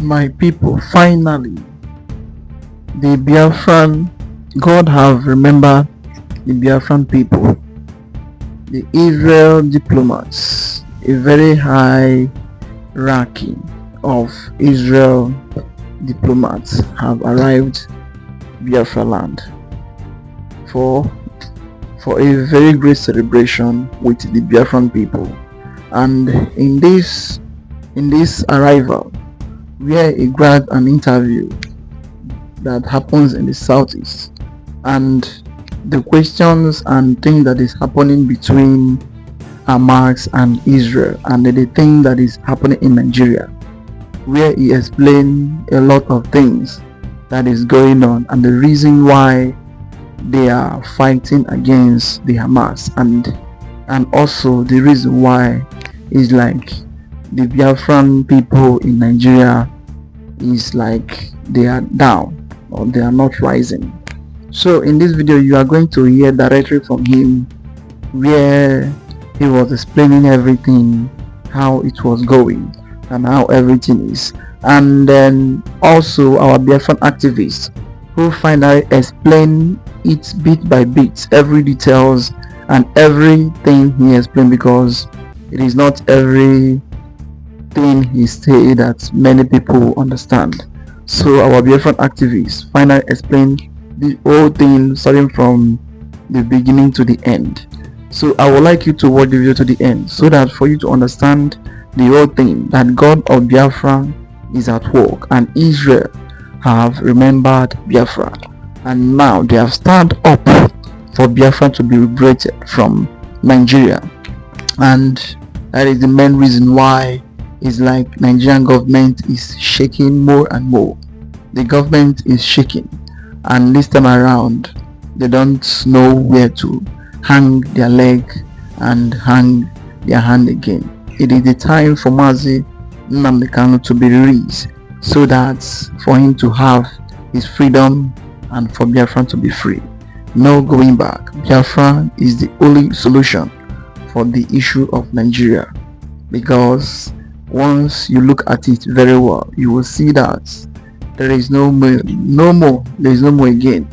My people, finally, the Biafran, God have remembered the Biafran people. The Israel diplomats, a very high ranking of Israel diplomats have arrived Biafra land for a very great celebration with the Biafran people. And in this arrival, where he grabbed an interview that happens in the southeast, and the questions and things that is happening between Hamas and Israel, and the thing that is happening in Nigeria, where he explained a lot of things that is going on and the reason why they are fighting against the Hamas, and also the reason why is like the Biafran people in Nigeria is like they are down or they are not rising. So in this video you are going to hear directly from him, where he was explaining everything, how it was going and how everything is. And then also our Biafran activists who finally explain it bit by bit, every details and everything he explained, because it is not everything he said that many people understand. So our Biafran activists finally explained the whole thing starting from the beginning to the end. So I would like you to watch the video to the end, so that for you to understand the whole thing, that God of Biafra is at work and Israel have remembered Biafra, and now they have stand up for Biafra to be liberated from Nigeria. And that is the main reason why it's like Nigerian government is shaking more and more. The government is shaking, and this time around they don't know where to hang their leg and hang their hand again. It is the time for Mazi Nnamdi Kanu to be released, so that for him to have his freedom and for Biafra to be free. No going back. Biafra is the only solution for the issue of Nigeria, because once you look at it very well, you will see that there is no more again.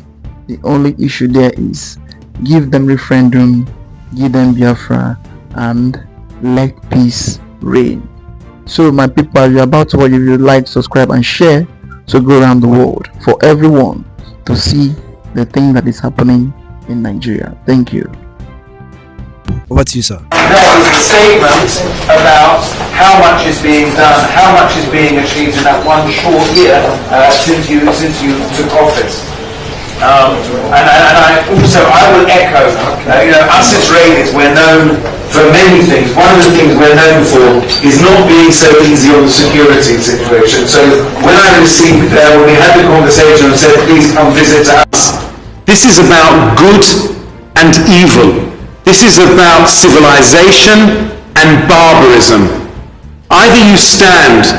The only issue there is give them referendum, give them Biafra, and let peace reign. So my people, you're about to watch. If you like, subscribe and share to go around the world for everyone to see the thing that is happening in Nigeria. Thank you. Over to you, sir. There was a statement about how much is being done, how much is being achieved in that one short year since you took office. And I will echo, us Israelis, we're known for many things. One of the things we're known for is not being so easy on the security situation. So when I received, when we had the conversation and said, please come visit us, this is about good and evil. This is about civilization and barbarism. Either you stand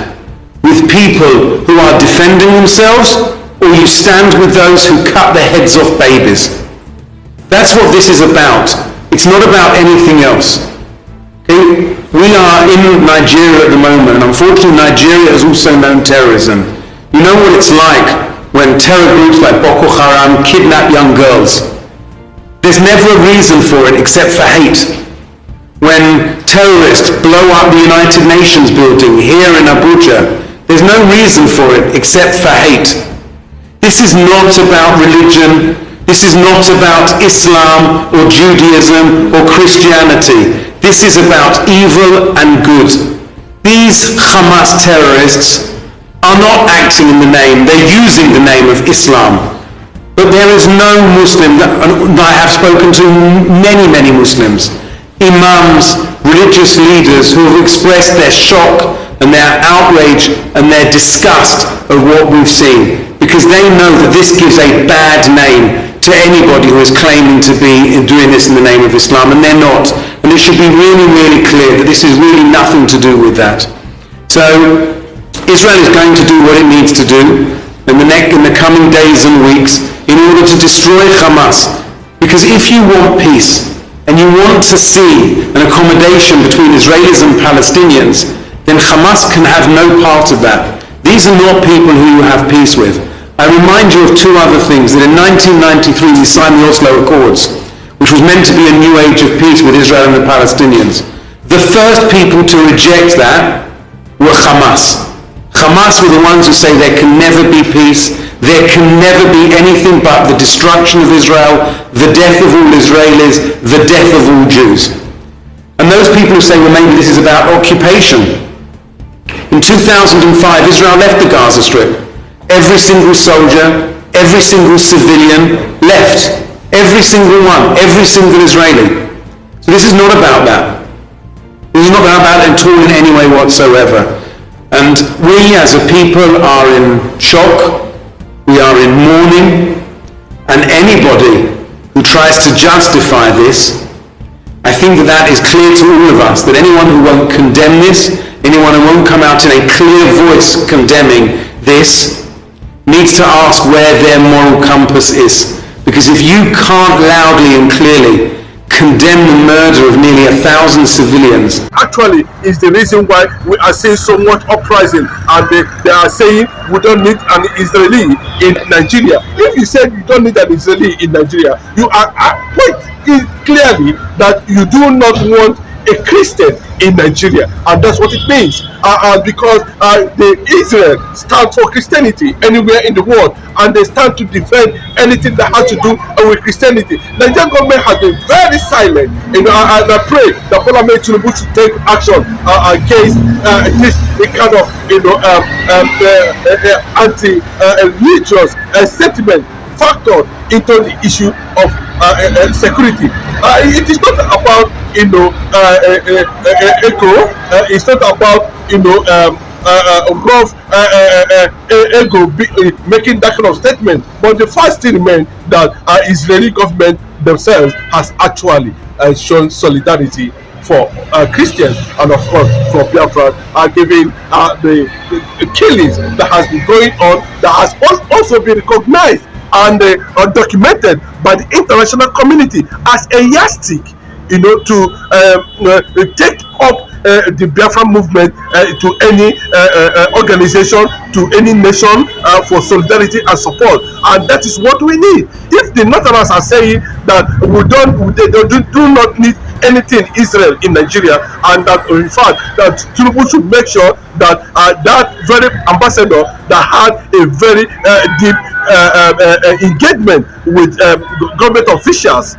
with people who are defending themselves, or you stand with those who cut the heads off babies. That's what this is about. It's not about anything else. Okay? We are in Nigeria at the moment, and unfortunately Nigeria has also known terrorism. You know what it's like when terror groups like Boko Haram kidnap young girls. There's never a reason for it except for hate. When terrorists blow up the United Nations building here in Abuja, there's no reason for it except for hate. This is not about religion. This is not about Islam or Judaism or Christianity. This is about evil and good. These Hamas terrorists are not acting in the name, they're using the name of Islam. But there is no Muslim, I have spoken to many Muslims, imams, religious leaders who have expressed their shock and their outrage and their disgust of what we've seen, because they know that this gives a bad name to anybody who is claiming to be doing this in the name of Islam, and they're not. And it should be really clear that this is really nothing to do with that. So Israel is going to do what it needs to do in the coming days and weeks in order to destroy Hamas. Because if you want peace and you want to see an accommodation between Israelis and Palestinians, then Hamas can have no part of that. These are not people who you have peace with. I remind you of two other things, that in 1993 we signed the Oslo Accords, which was meant to be a new age of peace with Israel and the Palestinians. The first people to reject that were Hamas. Hamas were the ones who say there can never be peace, there can never be anything but the destruction of Israel, the death of all Israelis, the death of all Jews. And those people who say, well, maybe this is about occupation. In 2005, Israel left the Gaza Strip. Every single soldier, every single civilian left. Every single one, every single Israeli. So this is not about that. This is not about that at all in any way whatsoever. And we as a people are in shock, we are in mourning, and anybody who tries to justify this, I think that is clear to all of us, that anyone who won't condemn this, anyone who won't come out in a clear voice condemning this, needs to ask where their moral compass is. Because if you can't loudly and clearly condemn the murder of nearly 1,000 civilians. Actually, is the reason why we are seeing so much uprising, and they are saying we don't need an Israeli in Nigeria. If you said you don't need an Israeli in Nigeria, you are quite clearly that you do not want a Christian in Nigeria, and that's what it means. Because the Israel stands for Christianity anywhere in the world, and they stand to defend anything that has to do with Christianity. Nigerian government has been very silent, and I pray that Bola Tinubu should take action against this kind of anti-religious sentiment factor into the issue of security. It is not about it's not about rough ego making that kind of statement. But the fact still remains that Israeli government themselves has actually shown solidarity for Christians, and of course for Biafra, giving the killings that has been going on, that has also been recognized and documented by the international community as a yardstick, to take up the Biafra movement to any organization, to any nation, for solidarity and support. And that is what we need. If the Northerners are saying that they do not need anything Israel in Nigeria, and that in fact that Tinubu should make sure that that very ambassador that had a very deep engagement with government officials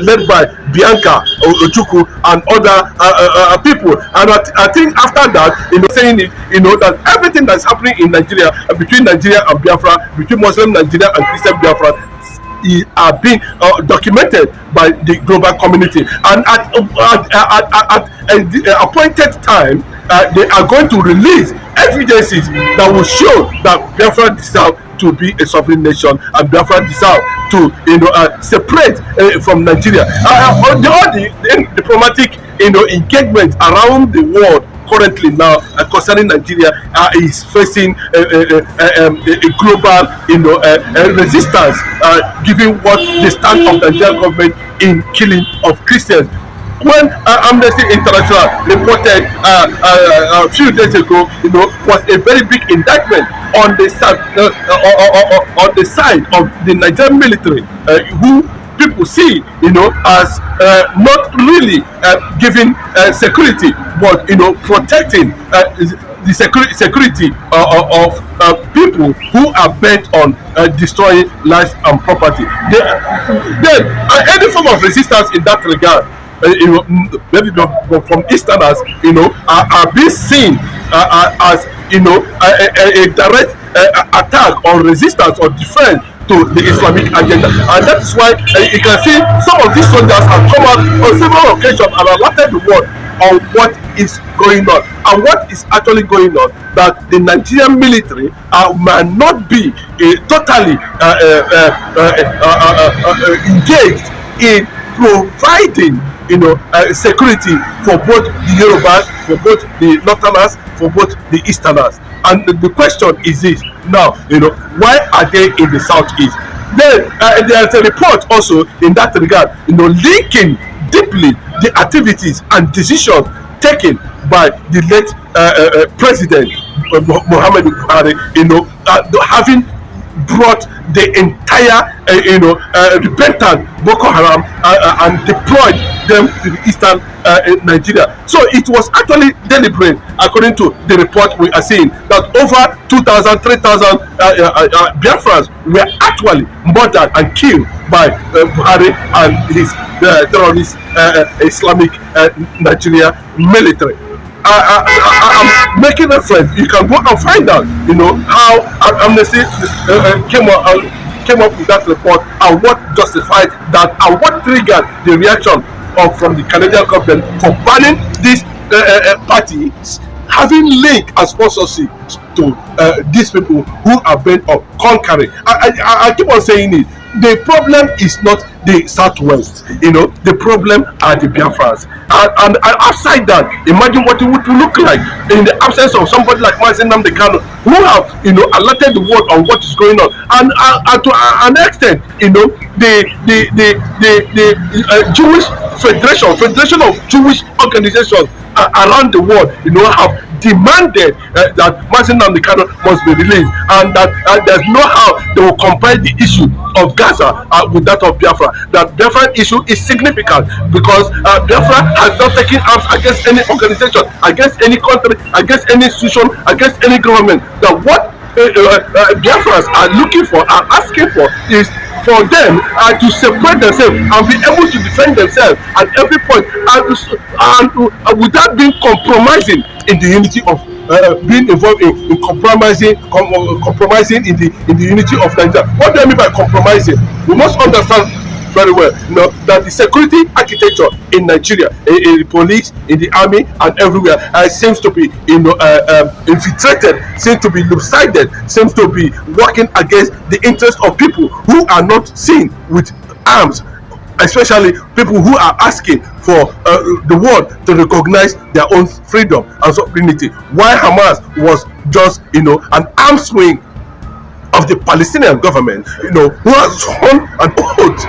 led by Bianca Ojukwu and other people, and I think after that, saying it, that everything that's happening in Nigeria, between Nigeria and Biafra, between Muslim Nigeria and Christian Biafra, are being documented by the global community, and at the appointed time, they are going to release evidences that will show that Biafra deserves to be a sovereign nation, and Biafra deserves to separate from Nigeria. All the diplomatic engagement around the world currently now concerning Nigeria is facing a global resistance, given what the stand of the Nigerian government in killing of Christians. When Amnesty International reported a few days ago, was a very big indictment on the side of the Nigerian military, who people see, as not really giving security, but protecting the security of people who are bent on destroying lives and property. Then any form of resistance in that regard, maybe from Easterners, are being seen as a direct attack or resistance or defense to the Islamic agenda. And that is why you can see some of these soldiers have come out on several occasions and alerted the world on what is going on. And what is actually going on, that the Nigerian military might not be totally engaged in providing security for both the Yorubas, for both the Northerners, for both the Easterners. And the question is this now, why are they in the Southeast? Then there's a report also in that regard, linking deeply the activities and decisions taken by the late President Muhammad Buhari, having brought the entire repentant Boko Haram and deployed them to the eastern Nigeria. So it was actually deliberate, according to the report we are seeing, that over 2,000, 3,000 Biafrans were actually murdered and killed by Buhari and his terrorist Islamic Nigeria military. I'm making reference. You can go and find out, how Amnesty came up with that report and what justified that and what triggered the reaction from the Canadian government for banning these parties having link and sponsorship to these people who are bent on conquering. I keep on saying it. The problem is not the Southwest, the problem are the Biafrans. And outside that, imagine what it would look like in the absence of somebody like Nnamdi Kanu, who have, alerted the world on what is going on. And to an extent, the Jewish Federation of Jewish organizations around the world, have demanded that Nnamdi Kanu must be released, and that there's no how they will compare the issue of Gaza with that of Biafra. That Biafra issue is significant because Biafra has not taken arms against any organization, against any country, against any institution, against any government. That what Biafrans are looking for, are asking for, is for them to separate themselves and be able to defend themselves at every point, and without being compromising in the unity of being involved in compromising in the unity of Nigeria. What do I mean by compromising? We must understand very well, that the security architecture in Nigeria, in the police, in the army, and everywhere, seems to be, infiltrated, seems to be lopsided, seems to be working against the interest of people who are not seen with arms, especially people who are asking for the world to recognize their own freedom and sovereignty. While Hamas was just, an arm swing of the Palestinian government, who has sworn an oath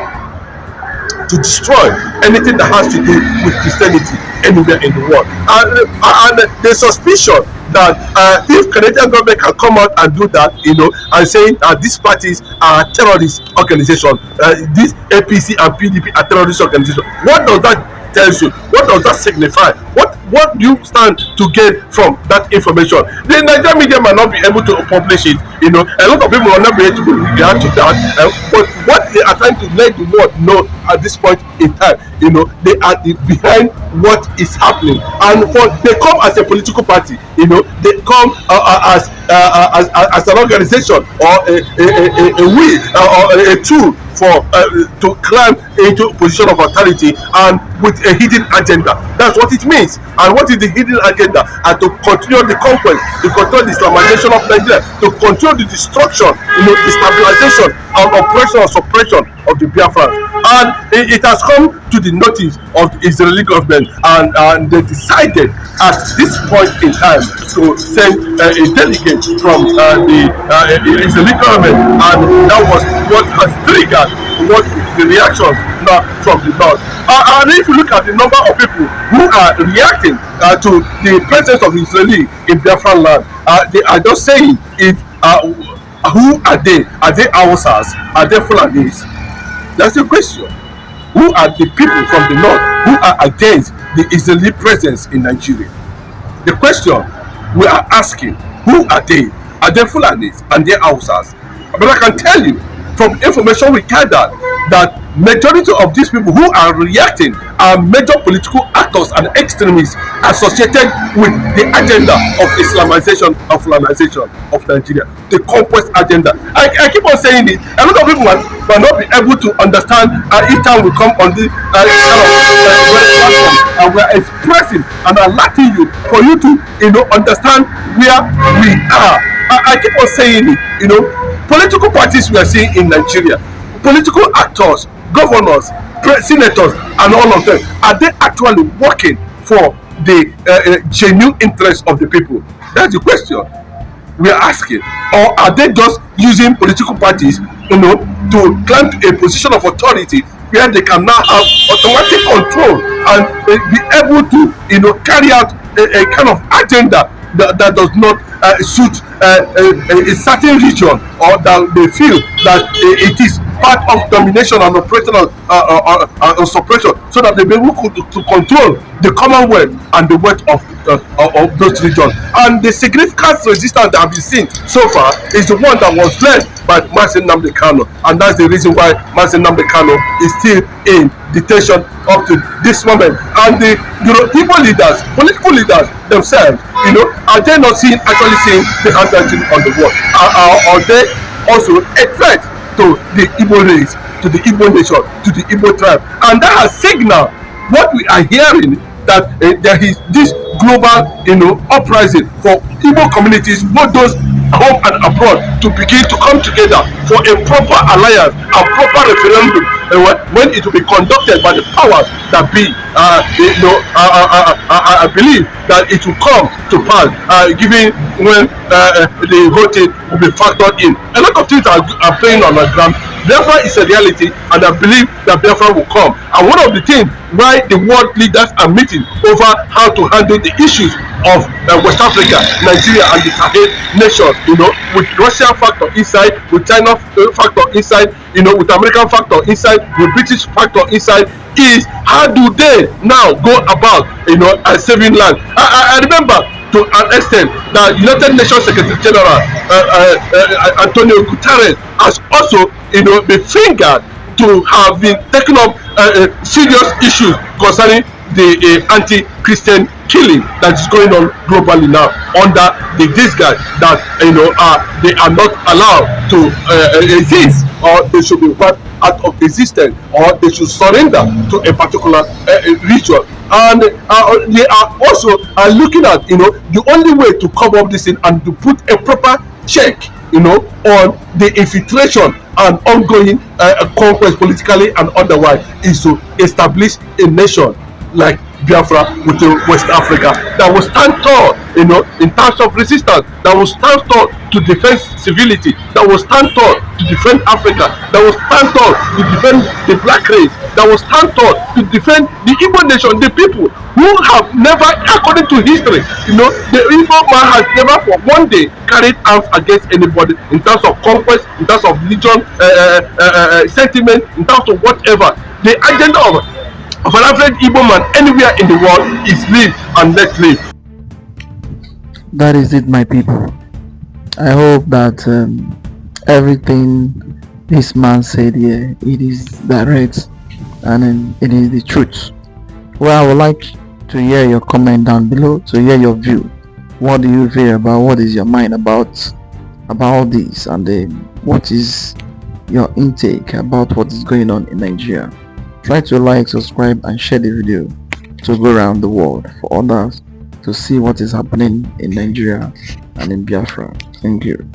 to destroy anything that has to do with Christianity anywhere in the world. And the suspicion that if Canadian government can come out and do that, and saying these parties are terrorist organizations, these APC and PDP are terrorist organizations, what does that tell you? What does that signify? What do you stand to gain from that information? The Nigerian media might not be able to publish it. A lot of people will not be able to react to that. But what they are trying to let the world know at this point in time, they are behind what is happening. And they come as a political party. They come as an organization or a way or a tool for to climb into a position of authority, and with a hidden agenda. That's what it means. And what is the hidden agenda? And to continue the conquest, to continue the Islamization of Nigeria, to continue the destruction, destabilization and oppression or suppression of the Biafrans. And it has come to the notice of the Israeli government, and they decided at this point in time to send a delegate from the Israeli government, and that was what has triggered what the reactions now from the north. And if you look at the number of people who are reacting to the presence of Israeli in Biafran land, they are just saying it. Who are they? Are they Hausas? Are they Fulanis? That's the question. Who are the people from the north who are against the Israeli presence in Nigeria? The question we are asking, who are they? Are they Fulanis and they Hausas? But I can tell you from information we gathered that majority of these people who are reacting are major political actors and extremists associated with the agenda of Islamization and Fulanization of Nigeria, the conquest agenda. I keep on saying it. A lot of people might not be able to understand each time we come on this platform, and we are expressing and alerting you for you to understand where we are. I keep on saying it. Political parties we are seeing in Nigeria, political actors, governors, senators, and all of them, are they actually working for the genuine interest of the people? That's the question we are asking. Or are they just using political parties, to climb a position of authority where they can now have automatic control and be able to, carry out a kind of agenda that does not suit a certain region, or that they feel that it is part of domination and operational suppression, so that they be able to control the commonwealth and the wealth of those regions. And the significant resistance that have been seen so far is the one that was led by Mazi Nnamdi Kanu, and that's the reason why Mazi Nnamdi Kanu is still in detention up to this moment. And the Igbo leaders, political leaders themselves, are they not actually seeing the handwriting on the wall? Are they also a threat to the Igbo race, to the Igbo nation, to the Igbo tribe? And that has signaled what we are hearing, that there is this global, uprising for Igbo communities, both those home and abroad, to begin to come together for a proper alliance and proper referendum when it will be conducted by the powers that be. I believe that it will come to pass, given when the voting will be factored in. A lot of things are playing on the ground. Biafra is a reality, and I believe that Biafra will come. And one of the things why the world leaders are meeting over how to handle the issues of West Africa, Nigeria, and the Sahel nations, with Russia factor inside, with China factor inside, with American factor inside, with British factor inside, is how do they now go about, saving land. I remember to an extent that United Nations Secretary General Antonio Guterres has also, been fingered to have been taking up serious issues concerning the anti-Christian killing that is going on globally now, under the disguise that they are not allowed to exist, or they should be wiped out of existence, or they should surrender to a particular region. And they are also looking at the only way to cover up this thing and to put a proper check on the infiltration and ongoing conquest, politically and otherwise, is to establish a nation like Biafra within West Africa that will stand tall, in terms of resistance, that will stand tall to defend civility, that will stand tall to defend Africa, that will stand tall to defend the black race, that will stand tall to defend the Igbo nation, the people who have never, according to history, the Igbo man has never for one day carried arms against anybody, in terms of conquest, in terms of religion, sentiment, in terms of whatever. The agenda of an average Igbo man anywhere in the world is live and let live. That is it, my people. I hope that everything this man said here, it is direct and it is the truth. Well, I would like to hear your comment down below, to hear your view. What do you feel about, what is your mind about this, and what is your intake about what is going on in Nigeria? Try to like, subscribe, and share the video to go around the world for others to see what is happening in Nigeria and in Biafra. Thank you.